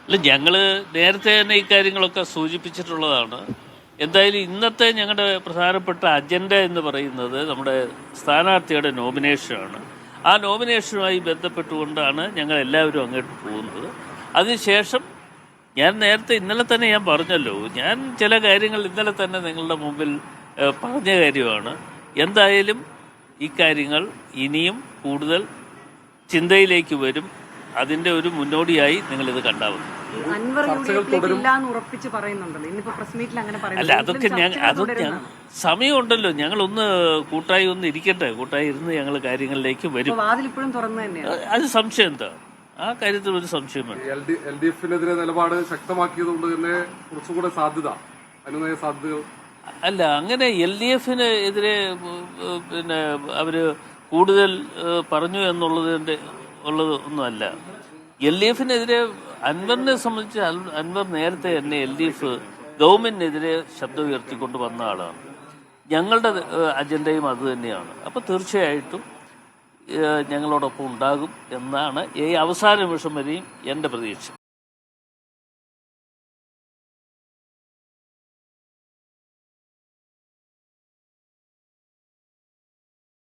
അല്ല, ഞങ്ങൾ നേരത്തെ തന്നെ ഇക്കാര്യങ്ങളൊക്കെ സൂചിപ്പിച്ചിട്ടുള്ളതാണ്. എന്തായാലും ഇന്നത്തെ ഞങ്ങളുടെ പ്രധാനപ്പെട്ട അജണ്ട എന്ന് പറയുന്നത് നമ്മുടെ സ്ഥാനാർത്ഥിയുടെ നോമിനേഷനാണ്. ആ നോമിനേഷനുമായി ബന്ധപ്പെട്ടുകൊണ്ടാണ് ഞങ്ങൾ എല്ലാവരും അങ്ങോട്ട് പോകുന്നത്. അതിനുശേഷം ഇന്നലെ തന്നെ ഞാൻ പറഞ്ഞല്ലോ, ഞാൻ ചില കാര്യങ്ങൾ ഇന്നലെ തന്നെ നിങ്ങളുടെ മുമ്പിൽ പറഞ്ഞ കാര്യമാണ്. എന്തായാലും ഇക്കാര്യങ്ങൾ ഇനിയും കൂടുതൽ ചിന്തയിലേക്ക് വരും. അതിന്റെ ഒരു മുന്നോടിയായി നിങ്ങളിത് കണ്ടാവും. അല്ല, അതൊക്കെ സമയമുണ്ടല്ലോ. ഞങ്ങളൊന്ന് കൂട്ടായി ഒന്ന് ഇരിക്കട്ടെ. കൂട്ടായി ഇരുന്ന് ഞങ്ങൾ കാര്യങ്ങളിലേക്ക് വരും. അത് സംശയം എന്താ? ആ കാര്യത്തിൽ ഒരു സംശയം വേണം. LDFനെതിരെ നിലപാട് ശക്തമാക്കിയതുകൊണ്ട് തന്നെ കുറച്ചുകൂടെ അനുനയ സാധ്യതകൾ അല്ല, അങ്ങനെ LDFന് എതിരെ പിന്നെ അവര് കൂടുതൽ പറഞ്ഞു ഉള്ളത് ഒന്നുമല്ല. LDFനെതിരെ അൻവറിനെ സംബന്ധിച്ച് അൻവർ നേരത്തെ തന്നെ LDF ഗവൺമെന്റിനെതിരെ ശബ്ദം ഉയർത്തിക്കൊണ്ട് വന്ന ആളാണ്. ഞങ്ങളുടെ അജണ്ടയും അത് തന്നെയാണ്. അപ്പോൾ തീർച്ചയായിട്ടും ഞങ്ങളോടൊപ്പം ഉണ്ടാകും എന്നാണ് ഈ അവസാന നിമിഷം വരെയും എൻ്റെ പ്രതീക്ഷ.